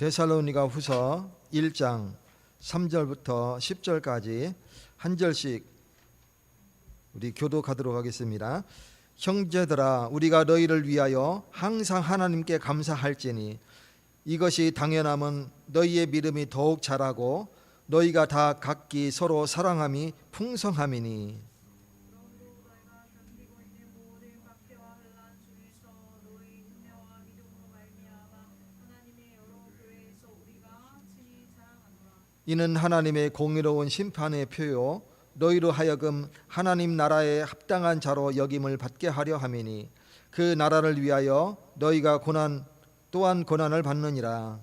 데살로니가 후서 1장 3절부터 10절까지 한 절씩 우리 교독하도록 하겠습니다. 형제들아, 우리가 너희를 위하여 항상 하나님께 감사할지니 이것이 당연함은 너희의 믿음이 더욱 자라고 너희가 다 각기 서로 사랑함이 풍성함이니. 이는 하나님의 공의로운 심판의 표요 너희로 하여금 하나님 나라에 합당한 자로 여김을 받게 하려 함이니 그 나라를 위하여 너희가 또한 고난을 받느니라.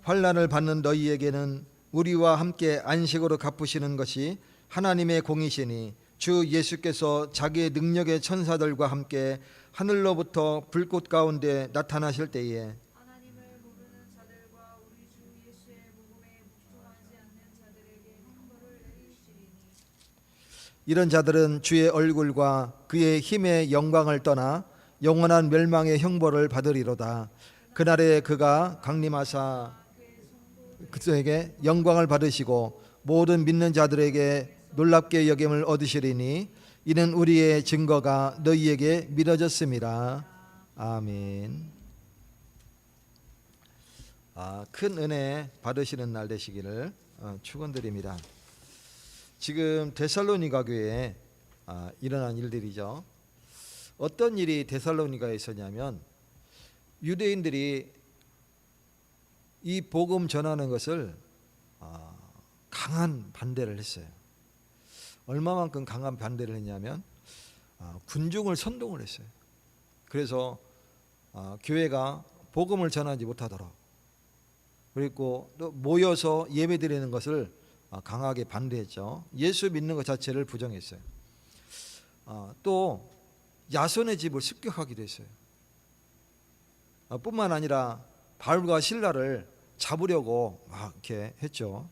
환난을 받는 너희에게는 우리와 함께 안식으로 갚으시는 것이 하나님의 공이시니 주 예수께서 자기의 능력의 천사들과 함께 하늘로부터 불꽃 가운데 나타나실 때에 이런 자들은 주의 얼굴과 그의 힘의 영광을 떠나 영원한 멸망의 형벌을 받으리로다. 그날에 그가 강림하사 그들에게 영광을 받으시고 모든 믿는 자들에게 놀랍게 여김을 얻으시리니 이는 우리의 증거가 너희에게 미뤄졌습니다. 아멘. 큰 은혜 받으시는 날 되시기를 축원드립니다. 지금 데살로니가 교회에 일어난 일들이죠. 어떤 일이 데살로니가에 있었냐면 유대인들이 이 복음 전하는 것을 강한 반대를 했어요. 얼마만큼 강한 반대를 했냐면 군중을 선동을 했어요. 그래서 교회가 복음을 전하지 못하도록, 그리고 또 모여서 예배드리는 것을 강하게 반대했죠. 예수 믿는 것 자체를 부정했어요. 또 야손의 집을 습격하기도 했어요. 뿐만 아니라 바울과 실라를 잡으려고 막 이렇게 했죠.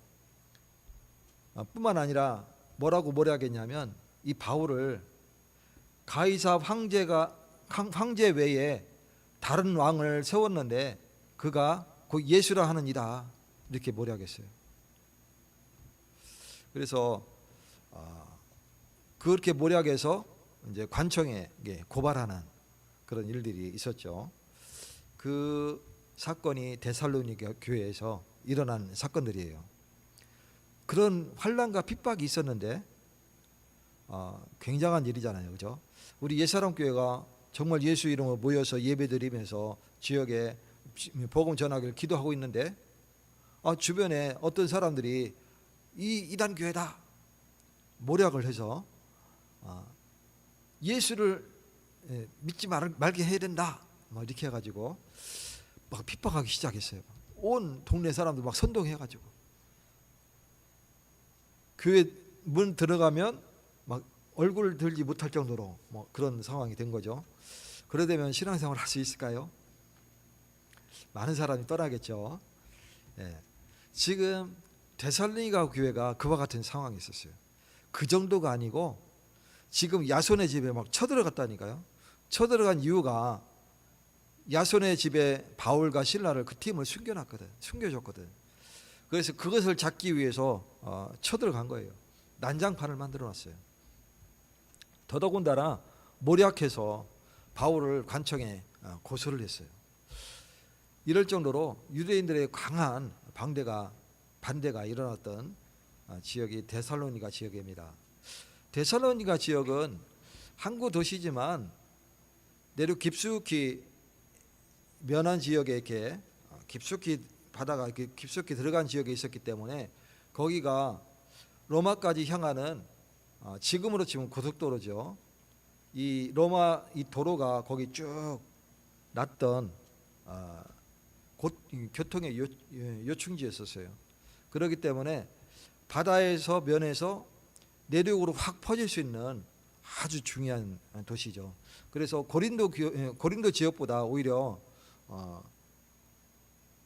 뿐만 아니라 뭐라고 하겠냐면 이 바울을 가이사 황제 외에 다른 왕을 세웠는데 그가 곧 예수라 하는 이다, 이렇게 모략했어요. 그래서 그렇게 모략해서 이제 관청에 고발하는 그런 일들이 있었죠. 그 사건이 데살로니가 교회에서 일어난 사건들이에요. 그런 환난과 핍박이 있었는데 굉장한 일이잖아요, 그죠? 우리 옛사람 교회가 정말 예수 이름으로 모여서 예배드리면서 지역에 복음 전하기를 기도하고 있는데 주변에 어떤 사람들이 이 이단 교회다 모략을 해서 예수를 믿지 말게 해야 된다 막 이렇게 해가지고 막 핍박하기 시작했어요. 온 동네 사람들 막 선동해가지고 교회 문 들어가면 막 얼굴 들지 못할 정도로 뭐 그런 상황이 된 거죠. 그러려면 신앙생활 할 수 있을까요? 많은 사람이 떠나겠죠. 지금 데살로니가 교회가 그와 같은 상황이 있었어요. 그 정도가 아니고 지금 야손의 집에 막 쳐들어갔다니까요. 쳐들어간 이유가 야손의 집에 바울과 실라를 그 팀을 숨겨줬거든. 그래서 그것을 잡기 위해서 쳐들어간 거예요. 난장판을 만들어놨어요. 더더군다나 모략해서 바울을 관청에 고소를 했어요. 이럴 정도로 유대인들의 강한 반대가 일어났던 지역이 데살로니가 지역입니다. 데살로니가 지역은 항구 도시지만 내륙 깊숙이 면한 지역에 이렇게 깊숙이 바다가 이렇게 깊숙이 들어간 지역에 있었기 때문에 거기가 로마까지 향하는 지금으로 치면 고속도로죠. 이 로마 이 도로가 거기 쭉 났던 교통의 요충지였었어요. 그렇기 때문에 바다에서 면에서 내륙으로 확 퍼질 수 있는 아주 중요한 도시죠. 그래서 고린도 지역보다 오히려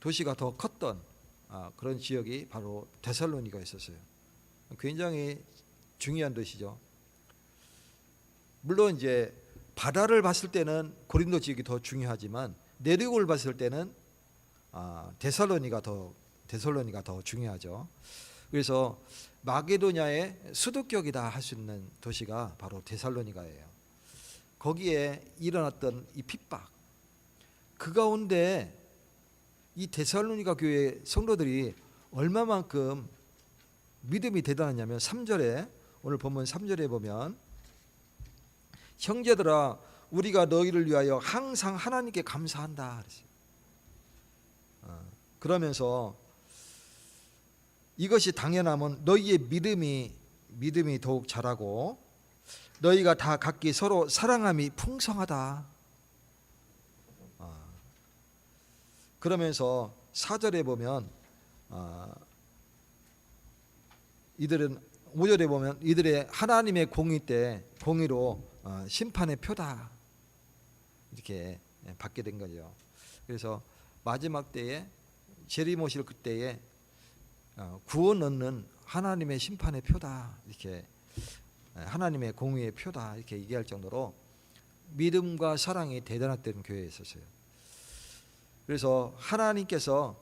도시가 더 컸던 그런 지역이 바로 데살로니가 있었어요. 굉장히 중요한 도시죠. 물론 이제 바다를 봤을 때는 고린도 지역이 더 중요하지만 내륙을 봤을 때는 데살로니가 더 중요하죠. 그래서 마게도냐의 수도격이다 할 수 있는 도시가 바로 데살로니가예요. 거기에 일어났던 이 핍박, 그 가운데 이 데살로니가 교회 성도들이 얼마만큼 믿음이 대단하냐면 3절에, 오늘 본문 3절에 보면 형제들아 우리가 너희를 위하여 항상 하나님께 감사한다 그랬어요. 그러면서 이것이 당연하면 너희의 믿음이 더욱 자라고 너희가 다 각기 서로 사랑함이 풍성하다. 그러면서 4절에 보면 이들은 5절에 보면 이들의 하나님의 공의로 심판의 표다 이렇게 받게 된 거죠. 그래서 마지막 때에 재림오실 그때에 구원 얻는 하나님의 심판의 표다 이렇게, 하나님의 공의의 표다 이렇게 얘기할 정도로 믿음과 사랑이 대단했던 교회에 있었어요. 그래서 하나님께서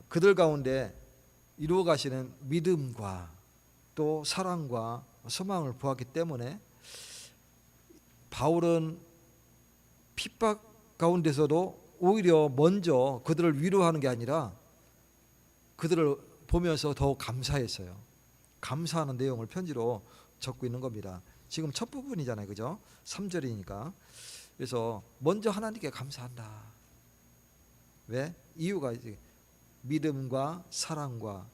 그들 가운데 이루어 가시는 믿음과 또 사랑과 소망을 보았기 때문에 바울은 핍박 가운데서도 오히려 먼저 그들을 위로하는 게 아니라 그들을 보면서 더욱 감사했어요. 감사하는 내용을 편지로 적고 있는 겁니다. 지금 첫 부분이잖아요, 그죠? 3절이니까. 그래서 먼저 하나님께 감사한다. 왜? 이유가 이제 믿음과 사랑과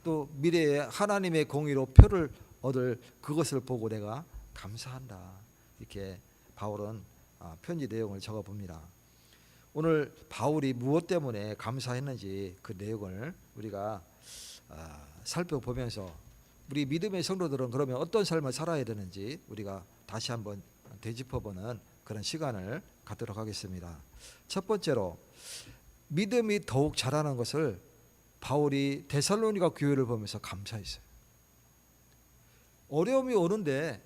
또 미래에 하나님의 공의로 표를 얻을 그것을 보고 내가 감사한다. 이렇게 바울은 편지 내용을 적어 봅니다. 오늘 바울이 무엇 때문에 감사했는지 그 내용을 우리가 살펴보면서 우리 믿음의 성도들은 그러면 어떤 삶을 살아야 되는지 우리가 다시 한번 되짚어보는 그런 시간을 갖도록 하겠습니다. 첫 번째로 믿음이 더욱 자라는 것을 바울이 데살로니가 교회를 보면서 감사했어요. 어려움이 오는데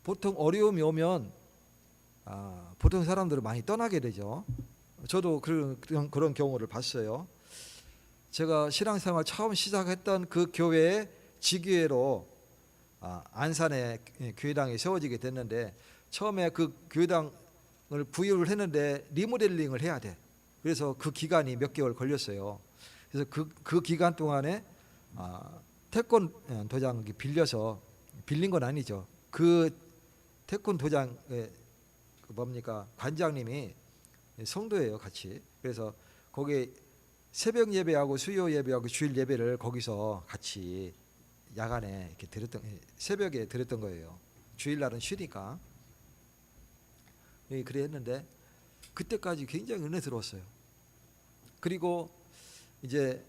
보통 어려움이 오면 보통 사람들은 많이 떠나게 되죠. 저도 그런 경우를 봤어요. 제가 신앙생활 처음 시작했던 그 교회의 지교회로 안산에 교회당이 세워지게 됐는데 처음에 그 교회당을 부여를 했는데 리모델링을 해야 돼. 그래서 그 기간이 몇 개월 걸렸어요. 그래서 그 기간 동안에 태권 도장이 빌린 건 아니죠. 그 태권 도장의 관장님이 성도예요, 같이. 그래서 거기에 새벽 예배하고 수요 예배하고 주일 예배를 거기서 같이 야간에 이렇게 새벽에 드렸던 거예요. 주일날은 쉬니까. 그래 했는데 그때까지 굉장히 은혜 들었어요. 그리고 이제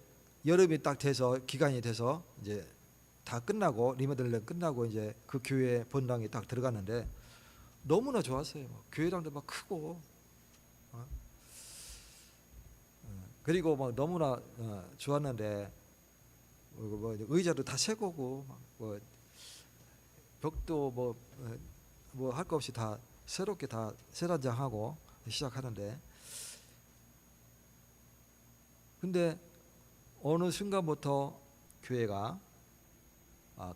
여름이 딱 돼서 기간이 돼서 이제 다 끝나고 리모델링 끝나고 이제 그 교회 본당에 딱 들어갔는데 너무나 좋았어요. 교회당도 막 크고 그리고 막 너무나 좋았는데 뭐 의자도 다 새 거고 뭐 벽도 뭐 할 거 없이 다 새롭게 다 세단장하고 시작하는데 근데 어느 순간부터 교회가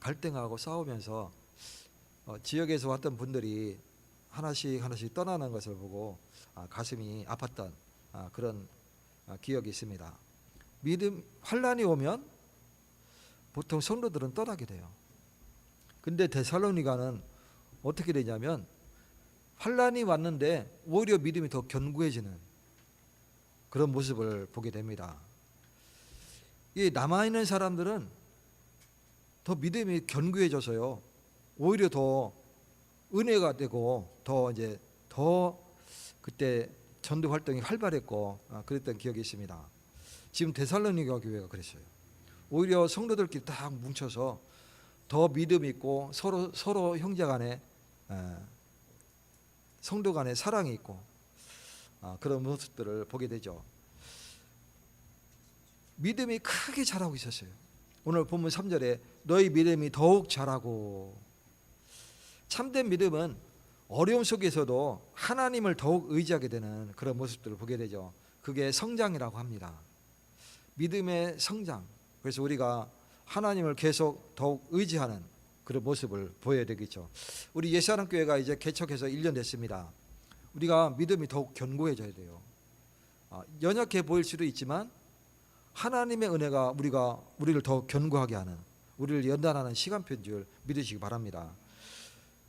갈등하고 싸우면서 지역에서 왔던 분들이 하나씩 떠나는 것을 보고 가슴이 아팠던 그런 기억이 있습니다. 믿음 환란이 오면 보통 성도들은 떠나게 돼요. 근데 데살로니가는 어떻게 되냐면 환란이 왔는데 오히려 믿음이 더 견고해지는 그런 모습을 보게 됩니다. 이 남아있는 사람들은 더 믿음이 견고해져서요. 오히려 더 은혜가 되고 더 그때 전도 활동이 활발했고 그랬던 기억이 있습니다. 지금 데살로니가 교회가 그랬어요. 오히려 성도들끼리 딱 뭉쳐서 더 믿음 있고 서로 형제 간에 성도 간에 사랑이 있고 그런 모습들을 보게 되죠. 믿음이 크게 자라고 있었어요. 오늘 본문 3절에 너희 믿음이 더욱 자라고. 참된 믿음은 어려움 속에서도 하나님을 더욱 의지하게 되는 그런 모습들을 보게 되죠. 그게 성장이라고 합니다. 믿음의 성장. 그래서 우리가 하나님을 계속 더욱 의지하는 그런 모습을 보여야 되겠죠. 우리 예수하나교회가 이제 개척해서 1년 됐습니다. 우리가 믿음이 더욱 견고해져야 돼요. 연약해 보일 수도 있지만 하나님의 은혜가 우리를 더욱 견고하게 하는, 우리를 연단하는 시간표인 줄 믿으시기 바랍니다.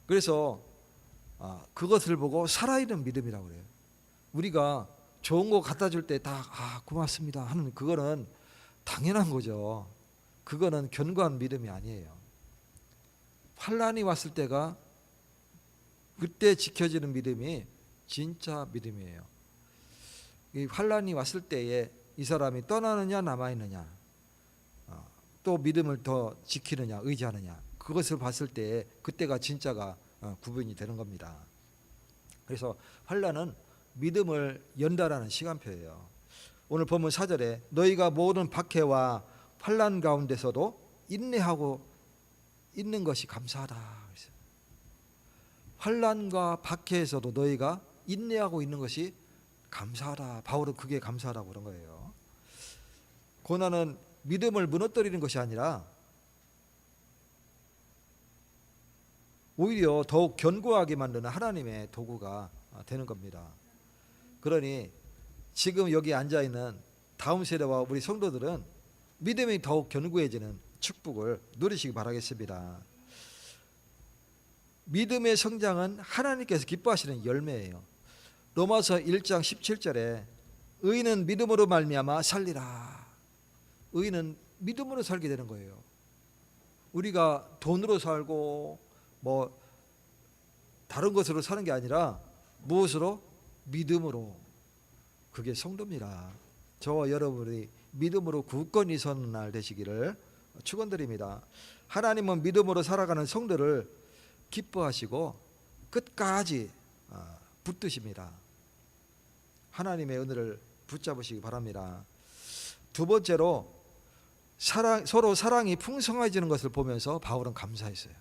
그래서 그것을 보고 살아있는 믿음이라고 그래요. 우리가 좋은 거 갖다 줄 때 다 고맙습니다 하는 그거는 당연한 거죠. 그거는 견고한 믿음이 아니에요. 환난이 왔을 때가 그때 지켜지는 믿음이 진짜 믿음이에요. 이 환난이 왔을 때에 이 사람이 떠나느냐 남아있느냐, 또 믿음을 더 지키느냐 의지하느냐, 그것을 봤을 때 그때가 진짜가 구분이 되는 겁니다. 그래서 환난은 믿음을 연달하는 시간표예요. 오늘 본문 4절에 너희가 모든 박해와 환난 가운데서도 인내하고 있는 것이 감사하다. 환난과 박해에서도 너희가 인내하고 있는 것이 감사하다. 바울은 그게 감사하다고 그런 거예요. 고난은 믿음을 무너뜨리는 것이 아니라 오히려 더욱 견고하게 만드는 하나님의 도구가 되는 겁니다. 그러니 지금 여기 앉아있는 다음 세대와 우리 성도들은 믿음이 더욱 견고해지는 축복을 누리시기 바라겠습니다. 믿음의 성장은 하나님께서 기뻐하시는 열매예요. 로마서 1장 17절에 의인은 믿음으로 말미암아 살리라. 의인은 믿음으로 살게 되는 거예요. 우리가 돈으로 살고 뭐 다른 것으로 사는 게 아니라 무엇으로? 믿음으로. 그게 성도입니다. 저와 여러분이 믿음으로 굳건히 서는 날 되시기를 축원드립니다. 하나님은 믿음으로 살아가는 성도를 기뻐하시고 끝까지 붙드십니다. 하나님의 은혜를 붙잡으시기 바랍니다. 두 번째로 서로 사랑이 풍성해지는 것을 보면서 바울은 감사했어요.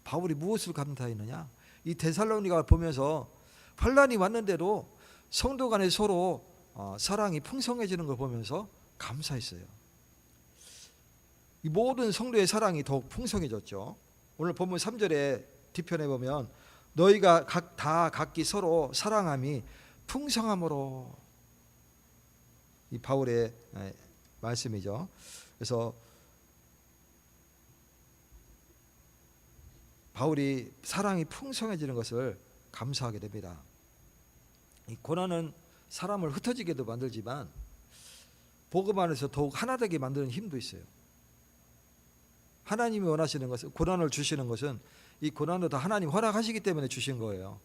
바울이 무엇을 감사했느냐? 이 데살로니가를 보면서 환난이 왔는데도 성도 간에 서로 사랑이 풍성해지는 걸 보면서 감사했어요. 이 모든 성도의 사랑이 더욱 풍성해졌죠. 오늘 본문 3절에 뒤편에 보면 너희가 다 각기 서로 사랑함이 풍성함으로, 이 바울의 말씀이죠. 그래서 바울이 사랑이 풍성해지는 것을 감사하게 됩니다. 이 고난은 사람을 흩어지게도 만들지만 복음 안에서 더욱 하나 되게 만드는 힘도 있어요. 하나님이 원하시는 것은, 고난을 주시는 것은 이 고난도 다 하나님 허락하시기 때문에 주신 거예요.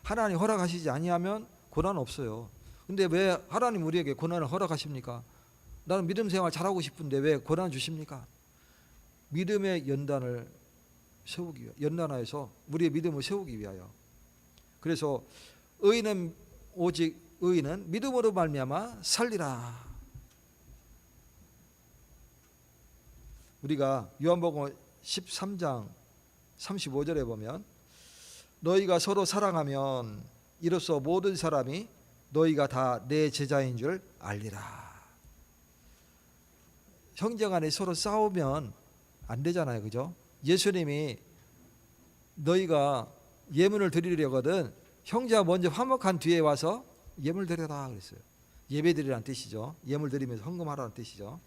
하나님 허락하시지 아니하면 고난 없어요. 근데 왜 하나님 우리에게 고난을 허락하십니까? 나는 믿음 생활 잘하고 싶은데 왜 고난 주십니까? 믿음의 연단을 세우기 위하여, 연단하여서 우리의 믿음을 세우기 위하여. 그래서 오직 의인은 믿음으로 말미암아 살리라. 우리가 요한복음 13장 35절에 보면 너희가 서로 사랑하면 이로써 모든 사람이 너희가 다 내 제자인 줄 알리라. 형제간에 서로 싸우면 안 되잖아요, 그죠? 예수님이 너희가 예물을 드리려거든 형제가 먼저 화목한 뒤에 와서 예물 드려라 그랬어요. 예배 드리라는 뜻이죠. 예물 드리면서 헌금하라는 뜻이죠.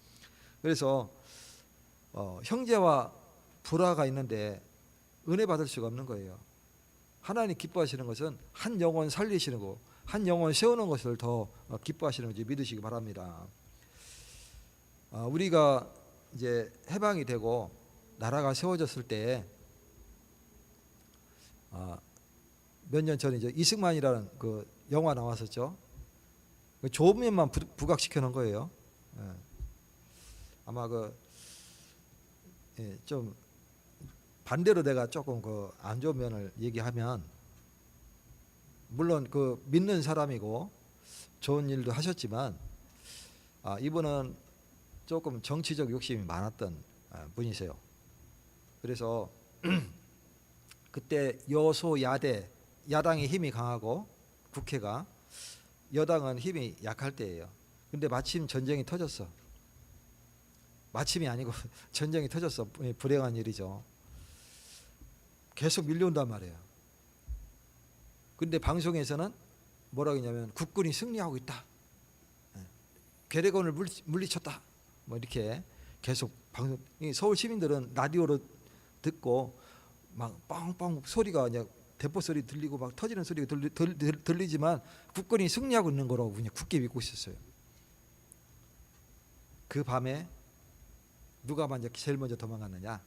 그래서 형제와 불화가 있는데 은혜 받을 수가 없는 거예요. 하나님 기뻐하시는 것은 한 영혼 살리시는 거, 한 영혼 세우는 것을 더 기뻐하시는 것을 믿으시기 바랍니다. 우리가 이제 해방이 되고 나라가 세워졌을 때 몇 년 전에 이제 이승만이라는 그 영화 나왔었죠. 좋은 면만 부각시켜 놓은 거예요. 아마 좀 반대로 내가 조금 안 좋은 면을 얘기하면, 물론 믿는 사람이고 좋은 일도 하셨지만 이분은 조금 정치적 욕심이 많았던 분이세요. 그래서 그때 여소야대 야당의 힘이 강하고 국회가, 여당은 힘이 약할 때예요. 근데 마침 전쟁이 터졌어. 마침이 아니고 전쟁이 터졌어. 불행한 일이죠. 계속 밀려온단 말이에요. 근데 방송에서는 뭐라고 했냐면 국군이 승리하고 있다, 괴뢰권을 물리쳤다, 뭐 이렇게 계속 방송. 서울 시민들은 라디오로 듣고 막 빵빵 소리가 그냥 대포 소리 들리고 막 터지는 소리가 들리지만 국군이 승리하고 있는 거라고 그냥 굳게 믿고 있었어요. 그 밤에 누가 제일 먼저 도망갔느냐?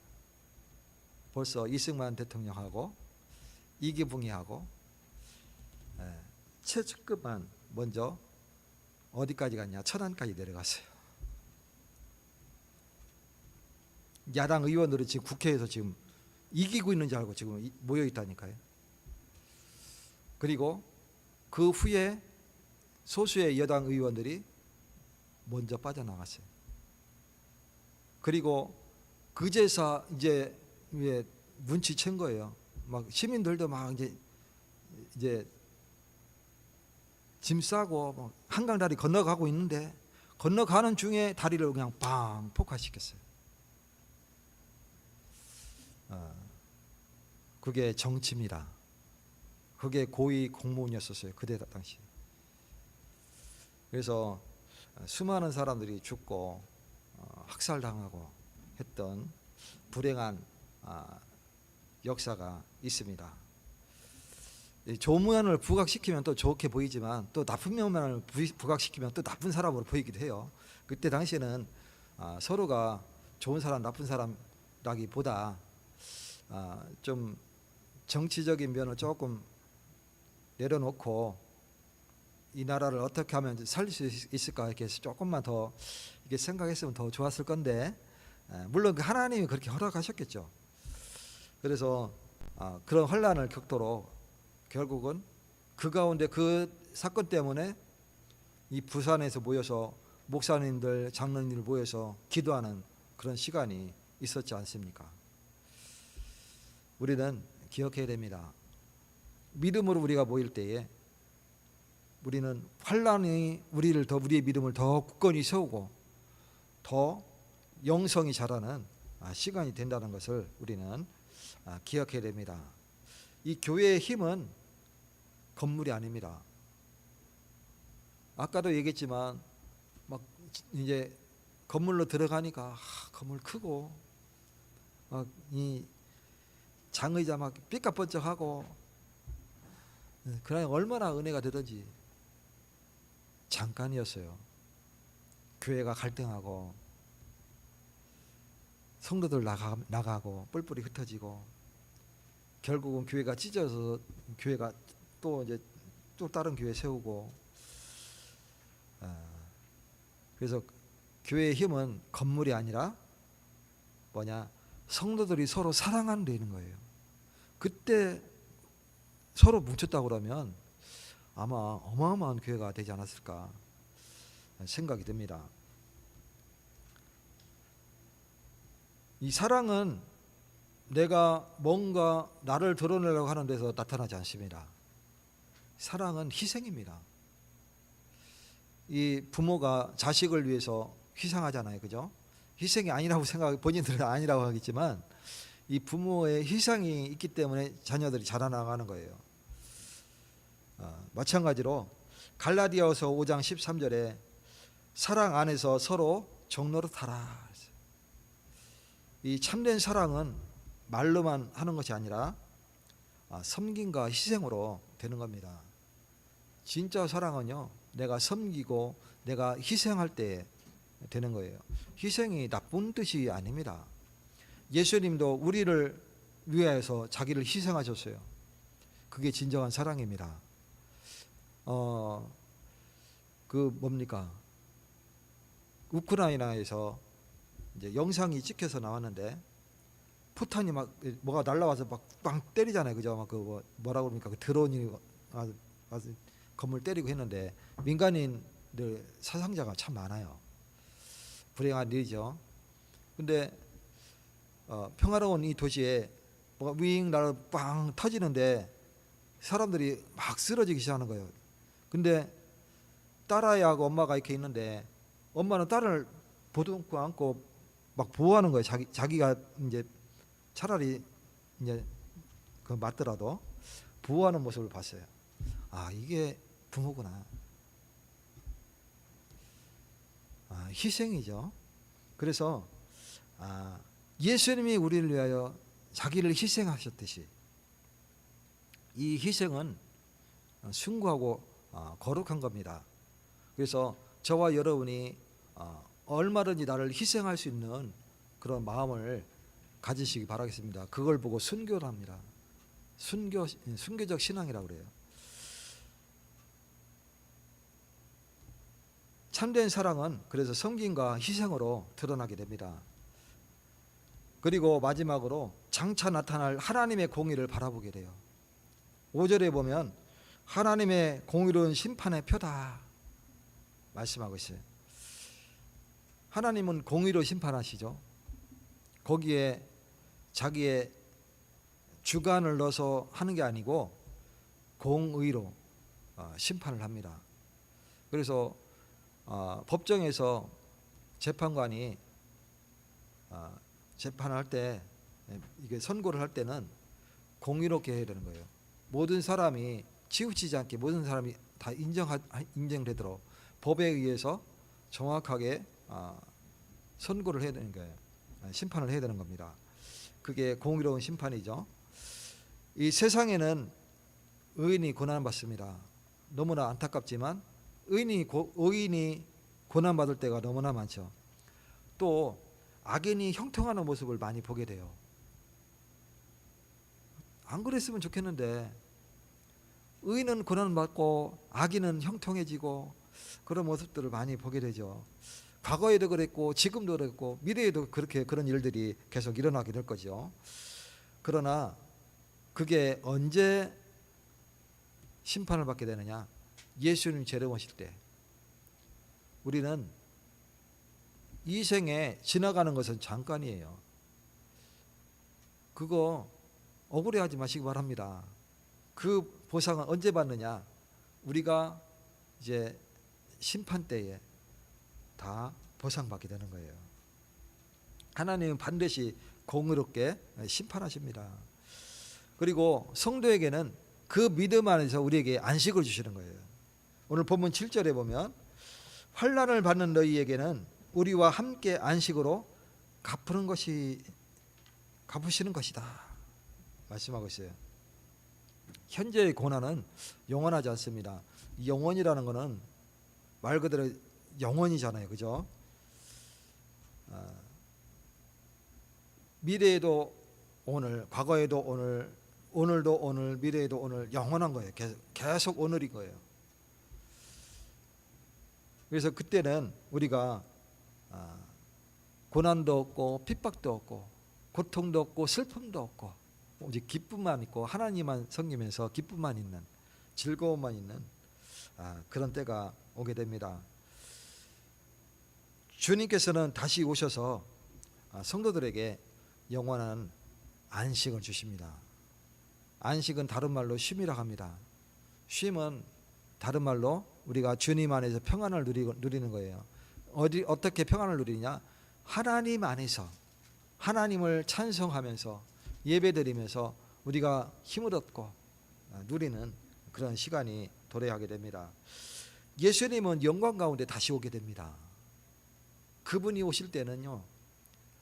벌써 이승만 대통령하고 이기붕이하고 최측급만 먼저 어디까지 갔냐? 천안까지 내려갔어요. 야당 의원들이 지금 국회에서 지금 이기고 있는 줄 알고 지금 모여 있다니까요. 그리고 그 후에 소수의 여당 의원들이 먼저 빠져나갔어요. 그리고 그제서 이제 눈치챈 거예요. 막 시민들도 막 이제 짐 싸고 막 한강 다리 건너가고 있는데, 건너가는 중에 다리를 그냥 빵 폭파시켰어요. 그게 정치입니다. 그게 고위 공무원이었었어요, 그때 당시. 그래서 수많은 사람들이 죽고 학살당하고 했던 불행한 역사가 있습니다. 좋은 면을 부각시키면 또 좋게 보이지만 또 나쁜 면을 부각시키면 또 나쁜 사람으로 보이기도 해요. 그때 당시에는 서로가 좋은 사람 나쁜 사람라기보다 좀 정치적인 면을 조금 내려놓고 이 나라를 어떻게 하면 살릴 수 있을까 이렇게 조금만 더 이렇게 생각했으면 더 좋았을 건데, 물론 하나님이 그렇게 허락하셨겠죠. 그래서 그런 혼란을 겪도록 결국은 그 가운데 그 사건 때문에 이 부산에서 모여서 목사님들 장로님들 모여서 기도하는 그런 시간이 있었지 않습니까? 우리는 기억해야 됩니다. 믿음으로 우리가 모일 때에 우리는 환란이 우리의 믿음을 더 굳건히 세우고 더 영성이 자라는 시간이 된다는 것을 우리는 기억해야 됩니다. 이 교회의 힘은 건물이 아닙니다. 아까도 얘기했지만 막 이제 건물로 들어가니까 건물 크고 이 장의자 막 삐까번쩍하고, 그러나 얼마나 은혜가 되든지 잠깐이었어요. 교회가 갈등하고 성도들 나가고 뿔뿔이 흩어지고 결국은 교회가 찢어서 교회가 또 이제 또 다른 교회 세우고, 그래서 교회의 힘은 건물이 아니라 뭐냐? 성도들이 서로 사랑하는 데 있는 거예요. 그때 서로 뭉쳤다고 그러면 아마 어마어마한 교회가 되지 않았을까 생각이 듭니다. 이 사랑은 내가 뭔가 나를 드러내려고 하는 데서 나타나지 않습니다. 사랑은 희생입니다. 이 부모가 자식을 위해서 희생하잖아요, 그죠? 희생이 아니라고 본인들은 아니라고 하겠지만 이 부모의 희생이 있기 때문에 자녀들이 자라나가는 거예요. 마찬가지로 갈라디아서 5장 13절에 사랑 안에서 서로 종노릇하라. 이 참된 사랑은 말로만 하는 것이 아니라 섬김과 희생으로 되는 겁니다. 진짜 사랑은요, 내가 섬기고 내가 희생할 때 되는 거예요. 희생이 나쁜 뜻이 아닙니다. 예수님도 우리를 위하여서 자기를 희생하셨어요. 그게 진정한 사랑입니다. 뭡니까? 우크라이나에서 이제 영상이 찍혀서 나왔는데 포탄이 막 뭐가 날라와서 막 빵 때리잖아요, 그죠? 막 뭐라고 그럽니까? 그 드론이 와서 건물 때리고 했는데 민간인들 사상자가 참 많아요. 불행한 일이죠. 근데 평화로운 이 도시에 뭐가 윙 날아 빵 터지는데 사람들이 막 쓰러지기 시작하는 거예요. 근데 딸아이하고 엄마가 이렇게 있는데 엄마는 딸을 보듬고 안고 막 보호하는 거예요. 자기가 이제 차라리 이제 그 맞더라도 보호하는 모습을 봤어요. 아, 이게 부모구나. 아, 희생이죠. 그래서 예수님이 우리를 위하여 자기를 희생하셨듯이 이 희생은 숭고하고 거룩한 겁니다. 그래서 저와 여러분이 얼마든지 나를 희생할 수 있는 그런 마음을 가지시기 바라겠습니다. 그걸 보고 순교를 합니다. 순교적 신앙이라고 그래요. 참된 사랑은 그래서 섬김과 희생으로 드러나게 됩니다. 그리고 마지막으로 장차 나타날 하나님의 공의를 바라보게 돼요. 5절에 보면 하나님의 공의로운 심판의 표다 말씀하고 있어요. 하나님은 공의로 심판하시죠. 거기에 자기의 주관을 넣어서 하는 게 아니고 공의로 심판을 합니다. 그래서 법정에서 재판관이 재판을 할 때 이게 선고를 할 때는 공의롭게 해야 되는 거예요. 모든 사람이 치우치지 않게 모든 사람이 다 인정되도록 법에 의해서 정확하게 선고를 해야 되는 거예요. 심판을 해야 되는 겁니다. 그게 공의로운 심판이죠. 이 세상에는 의인이 고난받습니다. 너무나 안타깝지만 의인이 고난받을 때가 너무나 많죠. 또 악인이 형통하는 모습을 많이 보게 돼요. 안 그랬으면 좋겠는데 의인은 고난받고 악인은 형통해지고 그런 모습들을 많이 보게 되죠. 과거에도 그랬고 지금도 그랬고 미래에도 그렇게 그런 일들이 계속 일어나게 될 거죠. 그러나 그게 언제 심판을 받게 되느냐? 예수님 재림 오실 때. 우리는 이 생에 지나가는 것은 잠깐이에요. 그거 억울해하지 마시기 바랍니다. 그 보상은 언제 받느냐? 우리가 이제 심판 때에 다 보상받게 되는 거예요. 하나님은 반드시 공의롭게 심판하십니다. 그리고 성도에게는 그 믿음 안에서 우리에게 안식을 주시는 거예요. 오늘 본문 7절에 보면 환난을 받는 너희에게는 우리와 함께 안식으로 갚으시는 것이다 말씀하고 있어요. 현재의 고난은 영원하지 않습니다. 영원이라는 것은 말 그대로 영원이잖아요, 그죠? 미래에도 오늘, 과거에도 오늘, 오늘도 오늘, 미래에도 오늘, 영원한 거예요. 계속 오늘인 거예요. 그래서 그때는 우리가 고난도 없고 핍박도 없고 고통도 없고 슬픔도 없고 오직 기쁨만 있고 하나님만 섬기면서 기쁨만 있는, 즐거움만 있는 그런 때가 오게 됩니다. 주님께서는 다시 오셔서 성도들에게 영원한 안식을 주십니다. 안식은 다른 말로 쉼이라고 합니다. 쉼은 다른 말로 우리가 주님 안에서 평안을 누리는 거예요. 어떻게 평안을 누리냐? 하나님 안에서 하나님을 찬송하면서 예배드리면서 우리가 힘을 얻고 누리는 그런 시간이 도래하게 됩니다. 예수님은 영광 가운데 다시 오게 됩니다. 그분이 오실 때는요,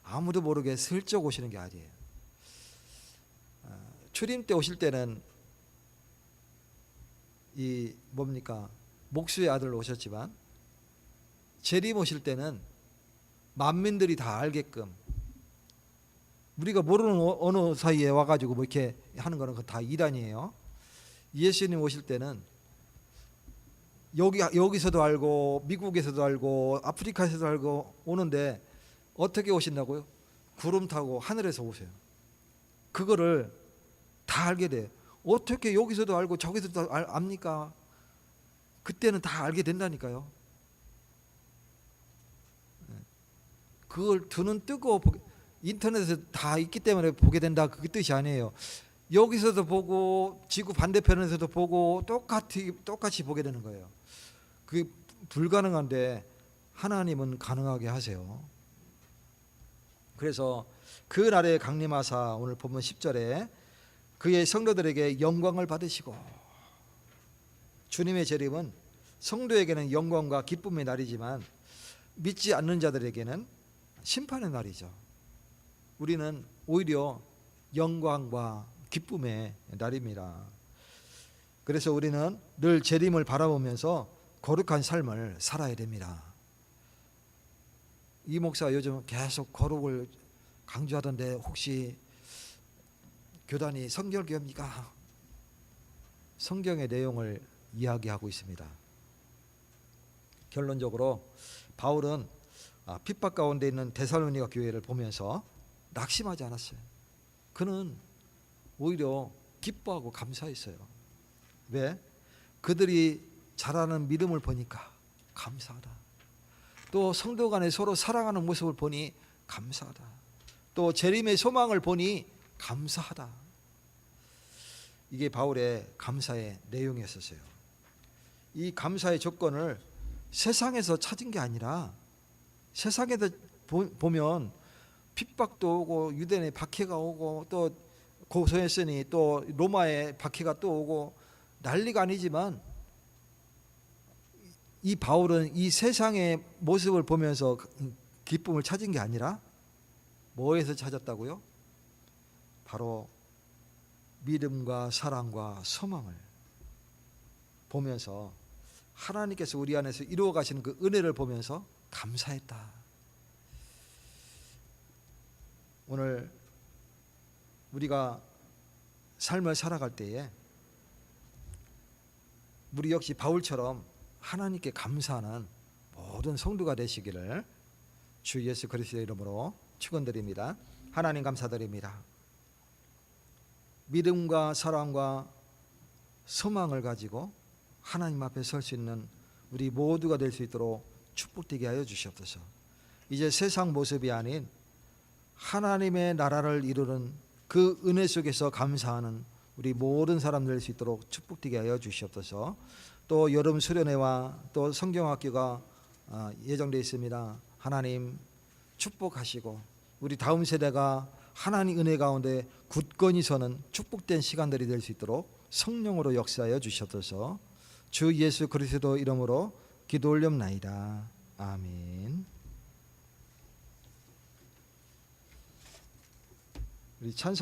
아무도 모르게 슬쩍 오시는 게 아니에요. 추림 때 오실 때는 이 뭡니까? 목수의 아들로 오셨지만 재림 오실 때는 만민들이 다 알게끔, 우리가 모르는 어느 사이에 와가지고 뭐 이렇게 하는 거는 다 이단이에요. 예수님 오실 때는 여기서도 알고 미국에서도 알고 아프리카에서도 알고 오는데 어떻게 오신다고요? 구름 타고 하늘에서 오세요. 그거를 다 알게 돼요. 어떻게 여기서도 알고 저기서도 압니까? 그때는 다 알게 된다니까요. 그걸 두 눈 뜨고 인터넷에 다 있기 때문에 보게 된다, 그 뜻이 아니에요. 여기서도 보고 지구 반대편에서도 보고 똑같이 보게 되는 거예요. 그게 불가능한데 하나님은 가능하게 하세요. 그래서 그 날에 강림하사 오늘 본문 10절에 그의 성도들에게 영광을 받으시고, 주님의 재림은 성도에게는 영광과 기쁨의 날이지만 믿지 않는 자들에게는 심판의 날이죠. 우리는 오히려 영광과 기쁨의 날입니다. 그래서 우리는 늘 재림을 바라보면서 거룩한 삶을 살아야 됩니다. 이 목사가 요즘 계속 거룩을 강조하던데 혹시 교단이 성결교입니까? 성경의 내용을 이야기하고 있습니다. 결론적으로 바울은 핍박 가운데 있는 데살로니가 교회를 보면서 낙심하지 않았어요. 그는 오히려 기뻐하고 감사했어요. 왜? 그들이 자라는 믿음을 보니까 감사하다. 또 성도 간에 서로 사랑하는 모습을 보니 감사하다. 또 재림의 소망을 보니 감사하다. 이게 바울의 감사의 내용이었어요. 이 감사의 조건을 세상에서 찾은 게 아니라, 세상에서 보면 핍박도 오고 유대인의 박해가 오고 또 고소했으니 또 로마의 박해가 또 오고 난리가 아니지만, 이 바울은 이 세상의 모습을 보면서 기쁨을 찾은 게 아니라 뭐에서 찾았다고요? 바로 믿음과 사랑과 소망을 보면서 하나님께서 우리 안에서 이루어 가시는 그 은혜를 보면서 감사했다. 오늘 우리가 삶을 살아갈 때에 우리 역시 바울처럼 하나님께 감사하는 모든 성도가 되시기를 주 예수 그리스도의 이름으로 축원드립니다. 하나님 감사드립니다. 믿음과 사랑과 소망을 가지고 하나님 앞에 설 수 있는 우리 모두가 될 수 있도록 축복되게 하여 주시옵소서. 이제 세상 모습이 아닌 하나님의 나라를 이루는 그 은혜 속에서 감사하는 우리 모든 사람 될 수 있도록 축복되게 하여 주시옵소서. 또 여름 수련회와 또 성경학교가 예정되어 있습니다. 하나님 축복하시고 우리 다음 세대가 하나님 은혜 가운데 굳건히 서는 축복된 시간들이 될 수 있도록 성령으로 역사하여 주시옵소서. 주 예수 그리스도 이름으로 기도 올렵나이다. 아멘. 우리 찬송